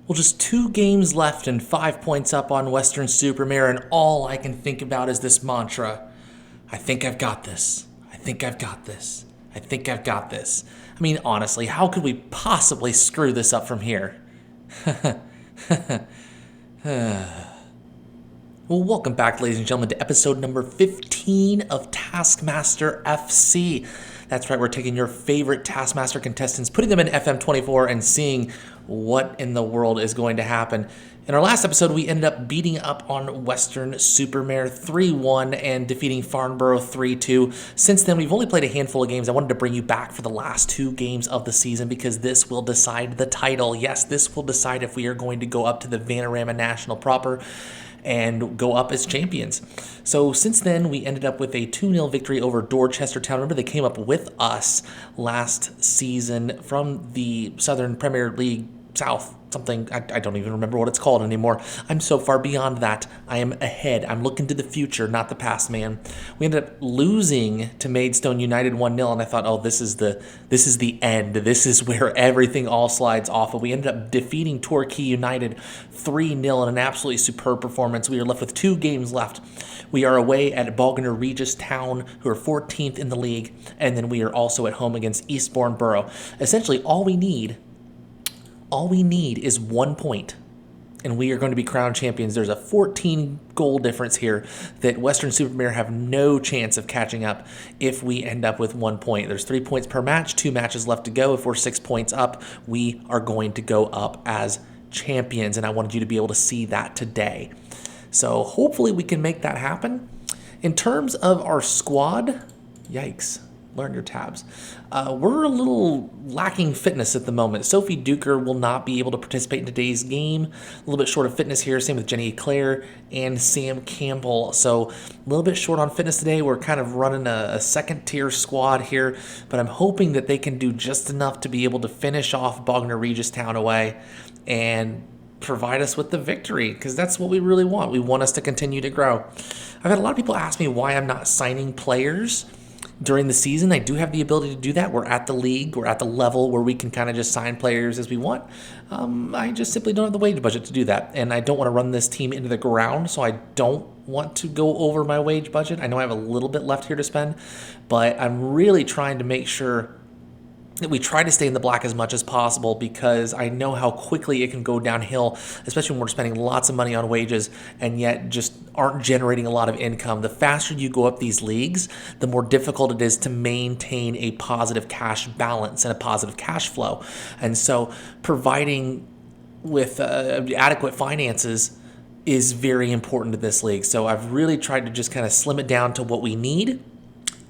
Well, just 2 games left and 5 points up on Western Supermare, and all I can think about is this mantra. I think I've got this. I think I've got this. I think I've got this. I mean, honestly, how could we possibly screw this up from here? Well, welcome back, ladies and gentlemen, to episode number 15 of Taskmaster FC. That's right, we're taking your favorite Taskmaster contestants, putting them in FM24, and seeing what in the world is going to happen. In our last episode, we ended up beating up on Western Supermare 3-1 and defeating Farnborough 3-2. Since then, we've only played a handful of games. I wanted to bring you back for the last 2 games of the season because this will decide the title. Yes, this will decide if we are going to go up to the Vanarama National proper and go up as champions. So since then, we ended up with a 2-0 victory over Dorchester Town. Remember, they came up with us last season from the Southern Premier League South, something, I don't even remember what it's called anymore. I'm so far beyond that. I am ahead. I'm looking to the future, not the past, man. We ended up losing to Maidstone United 1-0, and I thought, oh, this is the end. This is where everything all slides off. But we ended up defeating Torquay United 3-0 in an absolutely superb performance. We are left with 2 games left. We are away at Bognor Regis Town, who are 14th in the league, and then we are also at home against Eastbourne Borough. Essentially, all we need is 1 point, and we are going to be crowned champions. There's a 14-goal difference here that Western Supermare have no chance of catching up if we end up with 1 point. There's 3 points per match, 2 matches left to go. If we're 6 points up, we are going to go up as champions, and I wanted you to be able to see that today. So hopefully we can make that happen. In terms of our squad, yikes. Learn your tabs. We're a little lacking fitness at the moment. Sophie Duker will not be able to participate in today's game. A little bit short of fitness here. Same with Jenny Eclair and Sam Campbell. So a little bit short on fitness today. We're kind of running a second-tier squad here, but I'm hoping that they can do just enough to be able to finish off Bognor Regis Town away and provide us with the victory, because that's what we really want. We want us to continue to grow. I've had a lot of people ask me why I'm not signing players during the season. I do have the ability to do that. We're at the league. We're at the level where we can kind of just sign players as we want. I just simply don't have the wage budget to do that, and I don't want to run this team into the ground, so I don't want to go over my wage budget. I know I have a little bit left here to spend, but I'm really trying to make sure that we try to stay in the black as much as possible, because I know how quickly it can go downhill, especially when we're spending lots of money on wages and yet just aren't generating a lot of income. The faster you go up these leagues, the more difficult it is to maintain a positive cash balance and a positive cash flow. And so providing with adequate finances is very important to this league. So I've really tried to just kind of slim it down to what we need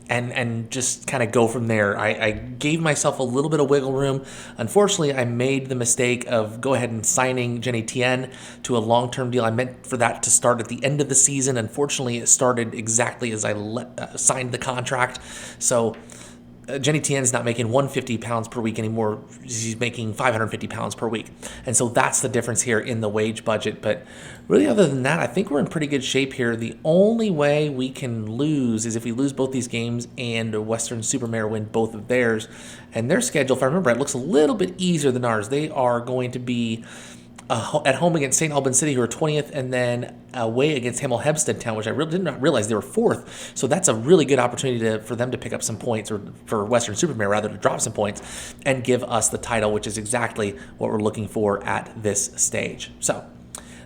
and just kind of go from there. I gave myself a little bit of wiggle room. Unfortunately, I made the mistake of go ahead and signing Jenny Tien to a long-term deal. I meant for that to start at the end of the season. Unfortunately, it started exactly as I signed the contract. So Jenny Tien's not making £150 per week anymore. She's making £550 per week. And so that's the difference here in the wage budget. But really, other than that, I think we're in pretty good shape here. The only way we can lose is if we lose both these games and Western Supermare win both of theirs. And their schedule, if I remember, it looks a little bit easier than ours. They are going to be at home against St. Albans City, who are 20th, and then away against Hemel Hempstead Town, which I really did not realize they were 4th. So that's a really good opportunity for them to pick up some points, or for Western Supermare rather, to drop some points and give us the title, which is exactly what we're looking for at this stage. So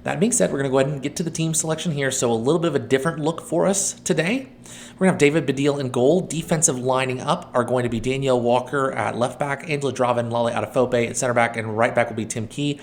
that being said, we're going to go ahead and get to the team selection here. So a little bit of a different look for us today. We're going to have David Badil in goal. Defensive lining up are going to be Danielle Walker at left back, Angela Drava and Lale Adefope at center back, and right back will be Tim Key.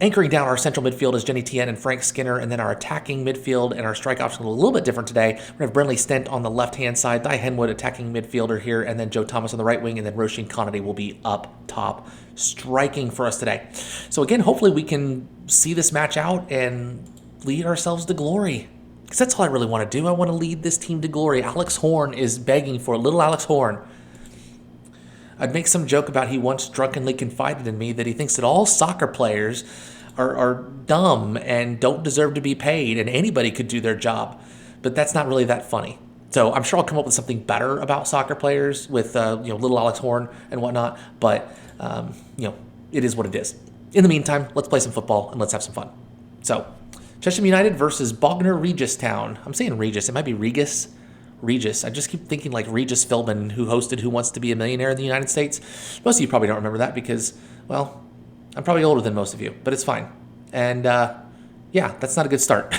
Anchoring down our central midfield is Jenny Tien and Frank Skinner, and then our attacking midfield and our strike option a little bit different today. We're going to have Brenley Stent on the left-hand side, Di Henwood attacking midfielder here, and then Joe Thomas on the right wing, and then Roisin Conady will be up top striking for us today. So again, hopefully we can see this match out and lead ourselves to glory, because that's all I really want to do. I want to lead this team to glory. Alex Horne is begging for Little Alex Horne. I'd make some joke about he once drunkenly confided in me that he thinks that all soccer players are dumb and don't deserve to be paid, and anybody could do their job. But that's not really that funny. So I'm sure I'll come up with something better about soccer players with Little Alex Horne and whatnot. But it is what it is. In the meantime, let's play some football and let's have some fun. So, Chesham United versus Bognor Regis Town. I'm saying Regis. It might be Regis. Regis. I just keep thinking like Regis Philbin, who hosted Who Wants to Be a Millionaire in the United States. Most of you probably don't remember that because, well, I'm probably older than most of you, but it's fine. And, yeah, that's not a good start.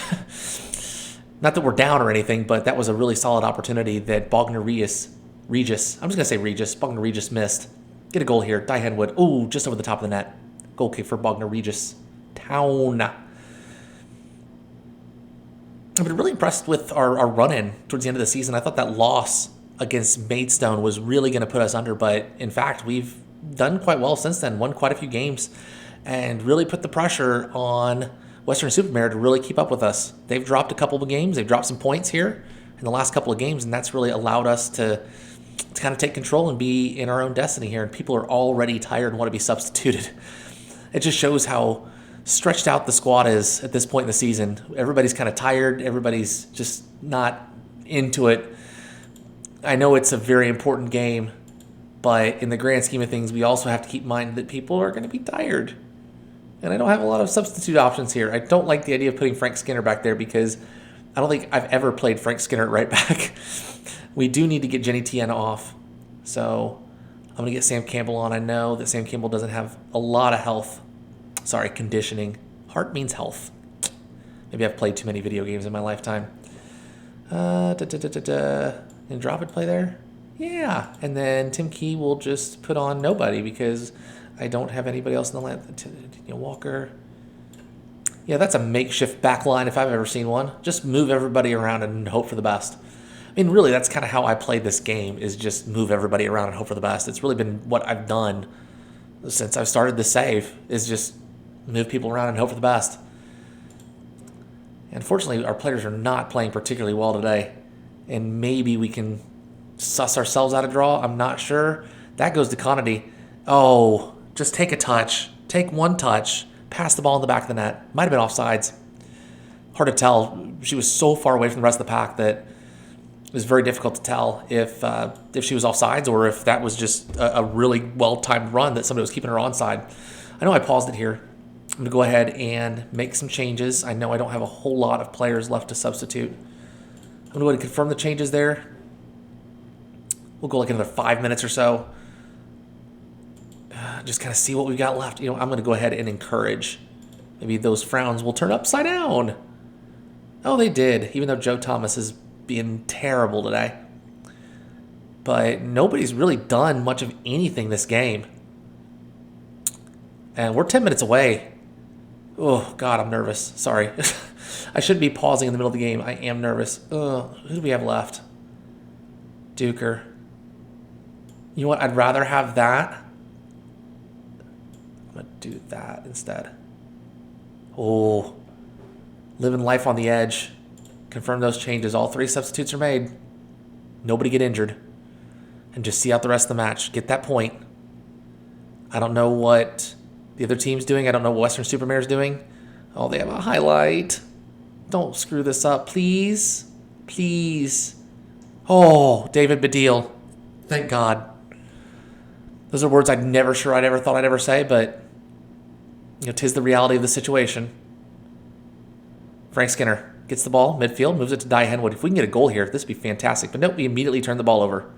Not that we're down or anything, but that was a really solid opportunity that Bognor Regis, I'm just going to say Regis, Bognor Regis missed. Get a goal here. Di Henwood. Ooh, just over the top of the net. Goal kick for Bognor Regis Town. I've been really impressed with our run-in towards the end of the season. I thought that loss against Maidstone was really going to put us under, but in fact, we've done quite well since then, won quite a few games, and really put the pressure on Western-super-Mare to really keep up with us. They've dropped a couple of games. They've dropped some points here in the last couple of games, and that's really allowed us to kind of take control and be in our own destiny here, and people are already tired and want to be substituted. It just shows how stretched out the squad is at this point in the season. Everybody's kind of tired. Everybody's just not into it. I know it's a very important game, but in the grand scheme of things, we also have to keep in mind that people are going to be tired. And I don't have a lot of substitute options here. I don't like the idea of putting Frank Skinner back there because I don't think I've ever played Frank Skinner at right back. We do need to get Jenny Tien off. So I'm going to get Sam Campbell on. I know that Sam Campbell doesn't have a lot of health. Sorry, conditioning. Heart means health. Maybe I've played too many video games in my lifetime. And drop it play there? Yeah. And then Tim Key will just put on nobody because I don't have anybody else in the line. Walker. Yeah, that's a makeshift back line if I've ever seen one. Just move everybody around and hope for the best. I mean, really, that's kind of how I played this game, is just move everybody around and hope for the best. It's really been what I've done since I've started the save, is just move people around and hope for the best. Unfortunately, our players are not playing particularly well today, and maybe we can suss ourselves out a draw. I'm not sure. That goes to Conady. Oh, just take a touch. Take one touch. Pass the ball in the back of the net. Might have been offsides. Hard to tell. She was so far away from the rest of the pack that it was very difficult to tell if she was offsides or if that was just a really well-timed run that somebody was keeping her onside. I know I paused it here. I'm going to go ahead and make some changes. I know I don't have a whole lot of players left to substitute. I'm going to go ahead and confirm the changes there. We'll go like another 5 minutes or so. Just kind of see what we've got left. I'm going to go ahead and encourage. Maybe those frowns will turn upside down. Oh, they did, even though Joe Thomas is being terrible today. But nobody's really done much of anything this game. And we're 10 minutes away. Oh, God, I'm nervous. Sorry. I shouldn't be pausing in the middle of the game. I am nervous. Who do we have left? Duker. You know what? I'd rather have that. I'm going to do that instead. Oh, living life on the edge. Confirm those changes. All 3 substitutes are made. Nobody get injured. And just see out the rest of the match. Get that point. I don't know what the other team's doing. I don't know what Western-super-Mare's doing. Oh, they have a highlight. Don't screw this up, please. Please. Oh, David Baddiel. Thank God. Those are words I'd never thought I'd ever say, but 'tis the reality of the situation. Frank Skinner gets the ball, midfield, moves it to Di Henwood. If we can get a goal here, this would be fantastic. But nope, we immediately turn the ball over.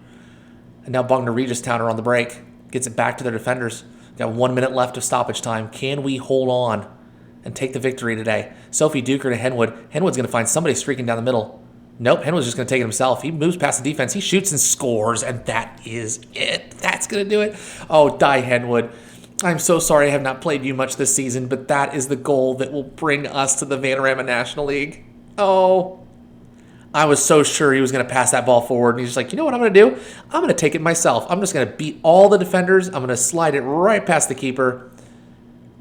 And now Bognor Regis Town are on the break. Gets it back to their defenders. Got 1 minute left of stoppage time. Can we hold on and take the victory today? Sophie Duker to Henwood. Henwood's going to find somebody streaking down the middle. Nope, Henwood's just going to take it himself. He moves past the defense. He shoots and scores, and that is it. That's going to do it. Oh, Di Henwood. I'm so sorry I have not played you much this season, but that is the goal that will bring us to the Vanarama National League. Oh, I was so sure he was going to pass that ball forward, and he's just like, you know what I'm going to do? I'm going to take it myself. I'm just going to beat all the defenders. I'm going to slide it right past the keeper,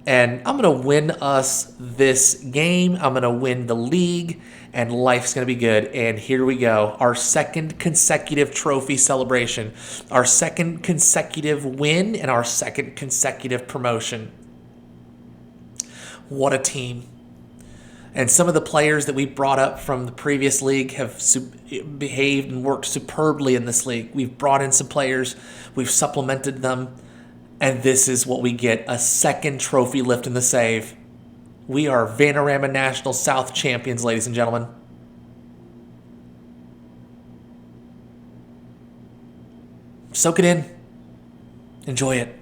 and I'm going to win us this game. I'm going to win the league, and life's going to be good. And here we go. Our second consecutive trophy celebration. Our second consecutive win and our second consecutive promotion. What a team. And some of the players that we brought up from the previous league have behaved and worked superbly in this league. We've brought in some players. We've supplemented them. And this is what we get, a second trophy lift in the save. We are Vanarama National South champions, ladies and gentlemen. Soak it in. Enjoy it.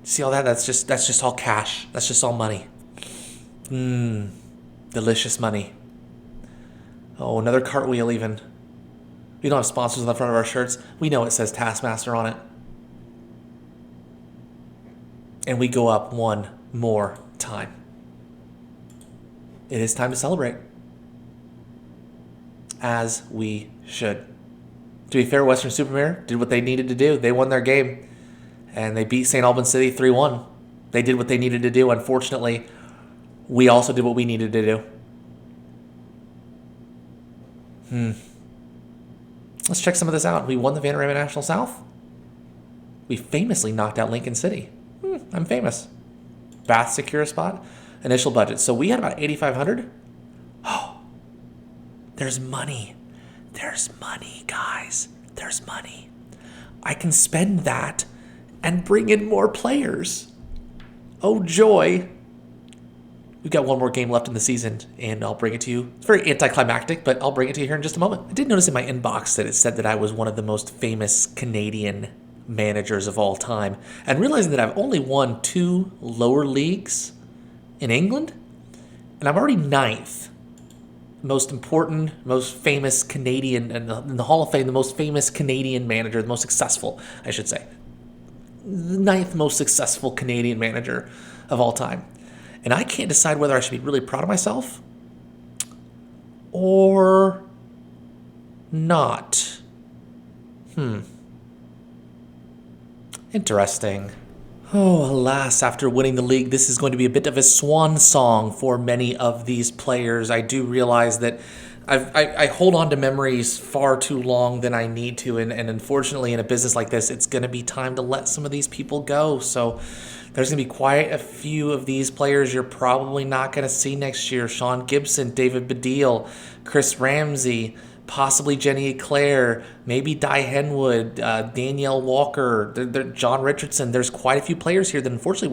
See all that? That's just all cash. That's just all money. Delicious money. Oh, another cartwheel even. We don't have sponsors on the front of our shirts. We know it says Taskmaster on it. And we go up one more time. It is time to celebrate. As we should. To be fair, Western Supermare did what they needed to do. They won their game. And they beat St. Albans City 3-1. They did what they needed to do. Unfortunately, we also did what we needed to do. Let's check some of this out. We won the Vanarama National South. We famously knocked out Lincoln City. I'm famous. Bath secure spot. Initial budget. So we had about $8,500. Oh, there's money. There's money, guys. There's money. I can spend that and bring in more players. Oh, joy. We've got one more game left in the season, and I'll bring it to you. It's very anticlimactic, but I'll bring it to you here in just a moment. I did notice in my inbox that it said that I was one of the most famous Canadian managers of all time, and realizing that I've only won 2 lower leagues in England, and I'm already 9th. Most important, most famous Canadian, in the Hall of Fame, the most famous Canadian manager, the most successful, I should say. The 9th most successful Canadian manager of all time. And I can't decide whether I should be really proud of myself or not. Interesting. Oh, alas, after winning the league, this is going to be a bit of a swan song for many of these players. I do realize that I hold on to memories far too long than I need to, and unfortunately in a business like this, it's going to be time to let some of these people go. So there's going to be quite a few of these players you're probably not going to see next year. Sean Gibson, David Baddiel, Chris Ramsey, possibly Jenny Eclair, maybe Di Henwood, Danielle Walker, John Richardson. There's quite a few players here that unfortunately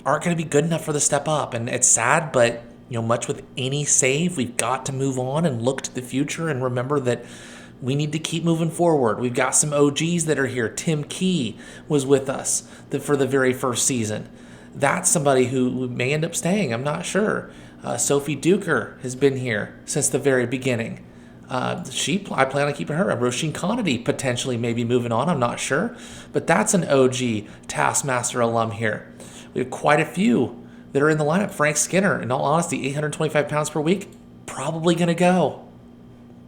aren't going to be good enough for the step up. And it's sad, but much with any save, we've got to move on and look to the future and remember that we need to keep moving forward. We've got some OGs that are here. Tim Key was with us for the very first season. That's somebody who may end up staying. I'm not sure. Sophie Duker has been here since the very beginning. I plan on keeping her. Roisin Conity potentially maybe moving on. I'm not sure. But that's an OG Taskmaster alum here. We have quite a few that are in the lineup. Frank Skinner, in all honesty, 825 pounds per week, probably going to go.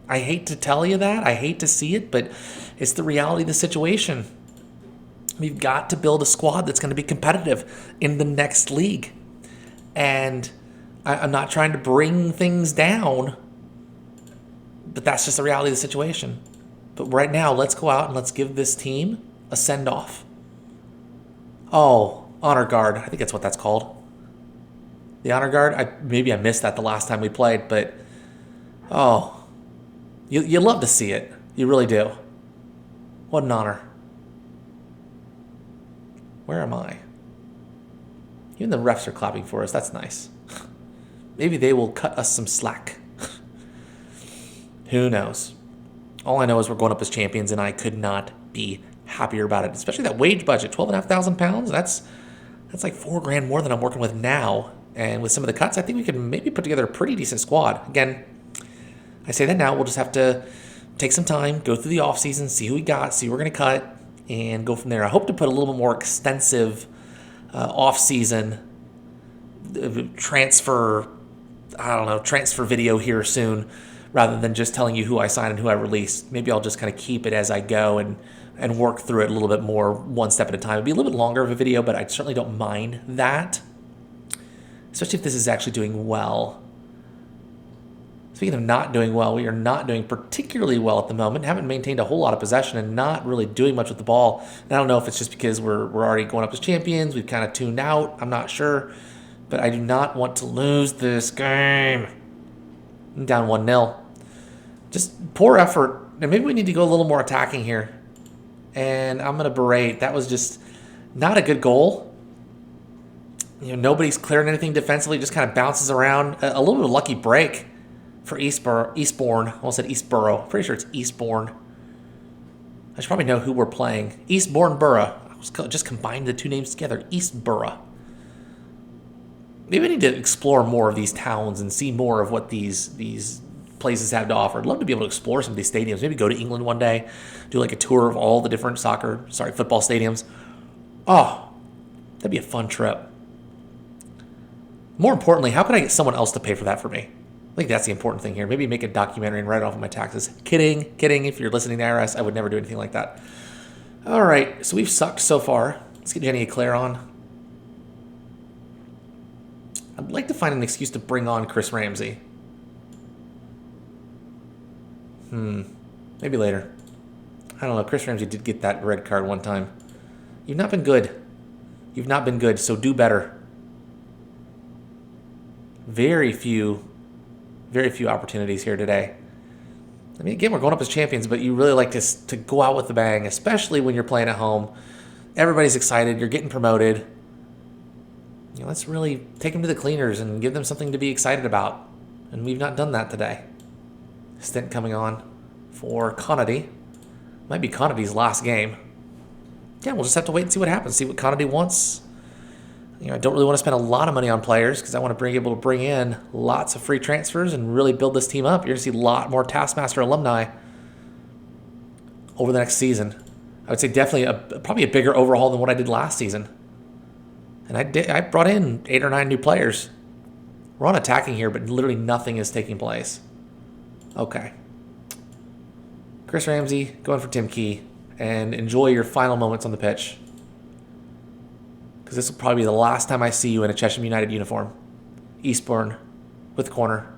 I hate to tell you that. I hate to see it, but it's the reality of the situation. We've got to build a squad that's going to be competitive in the next league. And I'm not trying to bring things down, but that's just the reality of the situation. But right now, let's go out and let's give this team a send-off. Oh, honor guard. I think that's what that's called. The honor guard. Maybe I missed that the last time we played, but you love to see it. You really do. What an honor. Where am I? Even the refs are clapping for us. That's nice. Maybe they will cut us some slack. Who knows? All I know is we're going up as champions, and I could not be happier about it. Especially that wage budget, £12,500. That's like $4,000 more than I'm working with now. And with some of the cuts, I think we can maybe put together a pretty decent squad. Again, I say that now. We'll just have to take some time, go through the offseason, see who we got, see who we're going to cut, and go from there. I hope to put a little bit more extensive offseason transfer video here soon, rather than just telling you who I signed and who I released. Maybe I'll just kind of keep it as I go and work through it a little bit more one step at a time. It'd be a little bit longer of a video, but I certainly don't mind that, especially if this is actually doing well. Speaking of not doing well, we are not doing particularly well at the moment. Haven't maintained a whole lot of possession and not really doing much with the ball. And I don't know if it's just because we're already going up as champions. We've kind of tuned out. I'm not sure. But I do not want to lose this game. I'm down 1-0. Just poor effort And maybe we need to go a little more attacking here. And I'm going to berate. That was just not a good goal. Nobody's clearing anything defensively. Just kind of bounces around. A little bit of a lucky break for Eastbourne. I almost said Eastborough. Pretty sure it's Eastbourne. I should probably know who we're playing. Eastbourne Borough. I was just combined the two names together. Eastborough. Maybe I need to explore more of these towns and see more of what these places have to offer. I'd love to be able to explore some of these stadiums. Maybe go to England one day, do like a tour of all the different football stadiums. Oh, that'd be a fun trip. More importantly, how can I get someone else to pay for that for me? I think that's the important thing here. Maybe make a documentary and write it off of my taxes. Kidding. If you're listening to IRS, I would never do anything like that. All right, so we've sucked so far. Let's get Jenny Eclair on. I'd like to find an excuse to bring on Chris Ramsey. Maybe later. I don't know. Chris Ramsey did get that red card one time. You've not been good. You've not been good, so do better. Very few opportunities here today. I mean, again, we're going up as champions, but you really like to go out with the bang, especially when you're playing at home. Everybody's excited. You're getting promoted. Let's really take them to the cleaners and give them something to be excited about. And we've not done that today. Stint coming on for Conady. Might be Conady's last game. Yeah, we'll just have to wait and see what happens. See what Conady wants. I don't really want to spend a lot of money on players because I want to be able to bring in lots of free transfers and really build this team up. You're going to see a lot more Taskmaster alumni over the next season. I would say definitely probably a bigger overhaul than what I did last season. And I brought in 8 or 9 new players. We're on attacking here, but literally nothing is taking place. Okay. Chris Ramsey going for Tim Key. And enjoy your final moments on the pitch. Because this will probably be the last time I see you in a Chesham United uniform. Eastbourne with corner.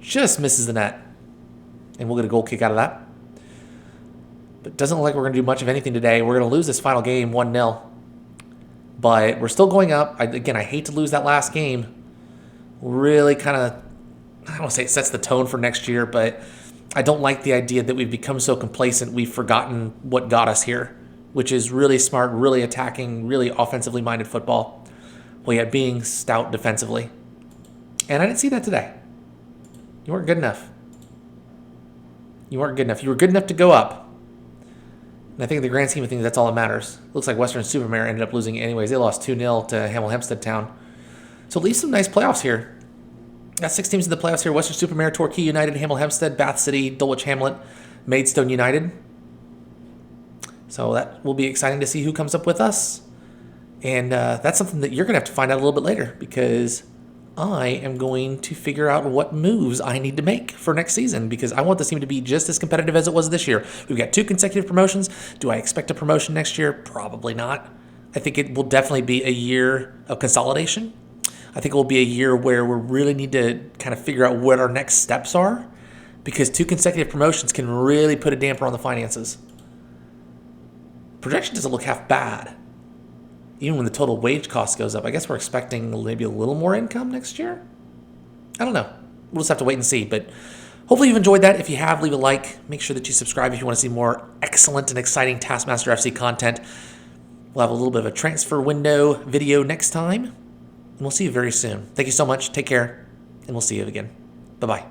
Just misses the net. And we'll get a goal kick out of that. But it doesn't look like we're going to do much of anything today. We're going to lose this final game 1-0. But we're still going up. Again, I hate to lose that last game. Really kind of, I don't want to say it sets the tone for next year, but I don't like the idea that we've become so complacent we've forgotten what got us here, which is really smart, really attacking, really offensively minded football, while yet being stout defensively. And I didn't see that today. You weren't good enough. You weren't good enough. You were good enough to go up. And I think in the grand scheme of things, that's all that matters. Looks like Western-super-Mare ended up losing anyways. They lost 2-0 to Hemel Hempstead Town. So at least some nice playoffs here. Got 6 teams in the playoffs here. Western-super-Mare, Torquay United, Hemel Hempstead, Bath City, Dulwich Hamlet, Maidstone United. So that will be exciting to see who comes up with us. And that's something that you're going to have to find out a little bit later because I am going to figure out what moves I need to make for next season because I want this team to be just as competitive as it was this year. We've got 2 consecutive promotions. Do I expect a promotion next year? Probably not. I think it will definitely be a year of consolidation. I think it will be a year where we really need to kind of figure out what our next steps are because 2 consecutive promotions can really put a damper on the finances. Projection doesn't look half bad. Even when the total wage cost goes up, I guess we're expecting maybe a little more income next year. I don't know. We'll just have to wait and see. But hopefully you've enjoyed that. If you have, leave a like. Make sure that you subscribe if you want to see more excellent and exciting Taskmaster FC content. We'll have a little bit of a transfer window video next time. And we'll see you very soon. Thank you so much. Take care. And we'll see you again. Bye-bye.